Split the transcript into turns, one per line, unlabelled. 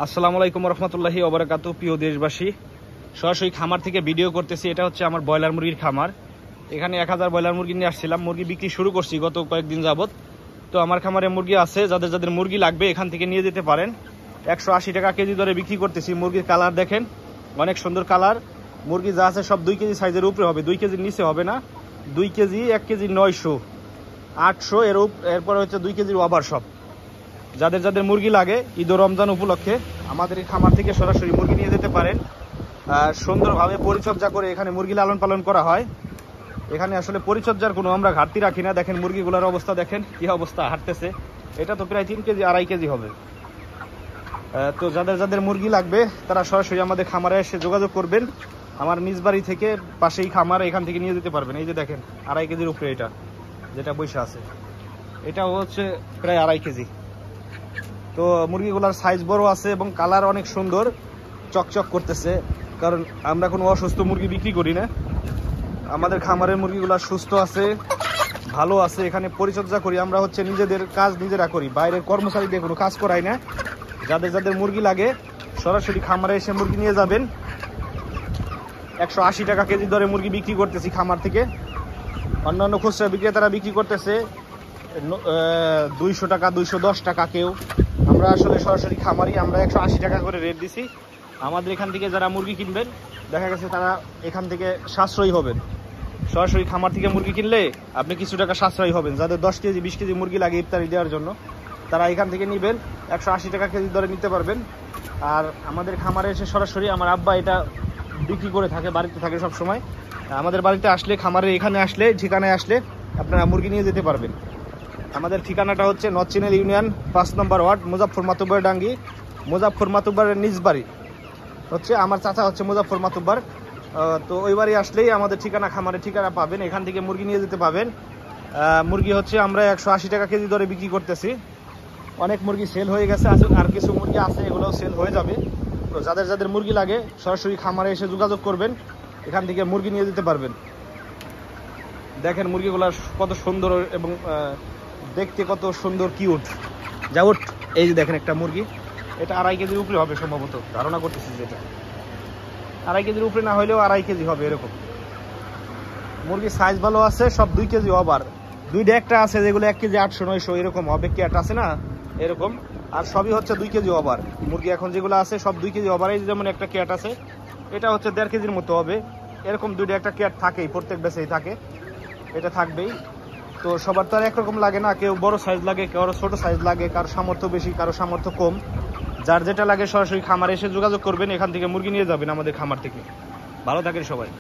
আসসালামু আলাইকুম রহমতুল্লাহি ওয়া বারাকাতুহু। প্রিয় দেশবাসী, সরাসরি খামার থেকে ভিডিও করতেছি। এটা হচ্ছে আমার ব্রয়লার মুরগির খামার। এখানে 1000 ব্রয়লার মুরগি নিয়ে আসছিলাম। মুরগি বিক্রি শুরু করছি গত কয়েকদিন যাবত। তো আমার খামারে মুরগি আছে, যাদের যাদের মুরগি লাগবে এখান থেকে নিয়ে যেতে পারেন। 180 টাকা কেজি দরে বিক্রি করতেছি। মুরগির কালার দেখেন, অনেক সুন্দর কালার। মুরগি যা আছে সব 2 কেজি সাইজের উপরে হবে, 2 কেজির নিচে হবে না। 2 কেজি, 1 কেজি 900, 800, এরপরে হচ্ছে 2 কেজির ওভার সব। যাদের যাদের মুরগি লাগে ঈদ ও রমজান উপলক্ষে আমাদের এই খামার থেকে সরাসরি মুরগি নিয়ে যেতে পারেন। সুন্দরভাবে পরিচর্যা করে এখানে মুরগি লালন পালন করা হয়। এখানে আসলে পরিচর্যার কোনো আমরা ঘাটতি রাখি না। দেখেন মুরগিগুলোর অবস্থা দেখেন, কি অবস্থা, হাঁটতেছে। এটা তো প্রায় 3 কেজি 2.5 কেজি হবে। তো যাদের যাদের মুরগি লাগবে তারা সরাসরি আমাদের খামারে এসে যোগাযোগ করবেন। আমার নিজ বাড়ি থেকে পাশেই খামার, এখান থেকে নিয়ে যেতে পারবেন। এই যে দেখেন 2.5 কেজির উপরে এটা যেটা বসে আছে, এটা হচ্ছে প্রায় 2.5 কেজি। তো মুরগিগুলোর সাইজ বড় আছে এবং কালার অনেক সুন্দর, চকচক করতেছে। কারণ আমরা কোনো অসুস্থ মুরগি বিক্রি করি না। আমাদের খামারের মুরগিগুলো সুস্থ আছে, ভালো আছে। এখানে পরিচর্যা করি আমরা, হচ্ছে নিজেদের কাজ নিজেরা করি, বাইরের কর্মচারী দিয়ে কোনো কাজ করাই না। যাদের যাদের মুরগি লাগে সরাসরি খামারে এসে মুরগি নিয়ে যাবেন। 180 টাকা কেজি দরে মুরগি বিক্রি করতেছি খামার থেকে। অন্যান্য খুচরা বিক্রেতারা বিক্রি করতেছে 200 টাকা, 210 টাকা কেউ। আমরা আসলে সরাসরি খামারি, আমরা 180 টাকা করে রেট দিছি। আমাদের এখান থেকে যারা মুরগি কিনবেন দেখা গেছে তারা এখান থেকে সাশ্রয়ী হবেন। সরাসরি খামার থেকে মুরগি কিনলে আপনি কিছু টাকা সাশ্রয়ী হবেন। যাদের 10 কেজি 20 কেজি মুরগি লাগে ইফতারি দেওয়ার জন্য তারা এখান থেকে নেবেন, 180 টাকা কেজি দরে নিতে পারবেন। আর আমাদের খামারে এসে সরাসরি আমার আব্বা এটা বিক্রি করে থাকে, বাড়িতে থাকে সব সময়। আমাদের বাড়িতে আসলে, খামারে এখানে আসলে, ঠিকানায় আসলে আপনারা মুরগি নিয়ে যেতে পারবেন। আমাদের ঠিকানাটা হচ্ছে নর্থ চিনেল ইউনিয়ন 5 নম্বর ওয়ার্ড, মুজাফফর মাতুব্বর ডাঙ্গি। মুজাফফর মাতুব্বরের নিজ বাড়ি হচ্ছে, আমার চাচা হচ্ছে মুজাফফর মাতুব্বর। তো ওই বাড়ি আসলেই আমাদের ঠিকানা, খামারের ঠিকানা পাবেন। এখান থেকে মুরগি নিয়ে যেতে পাবেন। মুরগি হচ্ছে আমরা 180 টাকা কেজি দরে বিক্রি করতেছি। অনেক মুরগি সেল হয়ে গেছে, আর কিছু মুরগি আছে, এগুলোও সেল হয়ে যাবে। তো যাদের যাদের মুরগি লাগে সরাসরি খামারে এসে যোগাযোগ করবেন, এখান থেকে মুরগি নিয়ে যেতে পারবেন। দেখেন মুরগিগুলো কত সুন্দর এবং দেখতে কত সুন্দর, কিউট, যাউট। এই যে দেখেন একটা মুরগি, এটা 2.5 কেজির উপরে হবে সম্ভবত, ধারণা করতেছি যেটা 2.5 কেজির উপরে না হলেও 2.5 কেজি হবে এরকম। মুরগির সাইজ ভালো আছে, সব 2 কেজি ওভার। দুইটা একটা আছে যেগুলো 1 কেজি 800 900 এরকম হবে, ক্যাট আছে না এরকম। আর সবই হচ্ছে 2 কেজি ওভার মুরগি। এখন যেগুলো আছে সব 2 কেজি ওভার। এই যেমন একটা ক্যাট আছে, এটা হচ্ছে 1.5 কেজির মতো হবে। এরকম দুইটা একটা ক্যাট থাকেই, প্রত্যেক বেচেই থাকে, এটা থাকবেই। তো সবার তো আর একরকম লাগে না, কেউ বড় সাইজ লাগে, কারো ছোট সাইজ লাগে, কারো সামর্থ্য বেশি, কারো সামর্থ্য কম। যার যেটা লাগে সরাসরি খামারে এসে যোগাযোগ করবেন, এখান থেকে মুরগি নিয়ে যাবেন আমাদের খামার থেকে। ভালো থাকেন সবাই।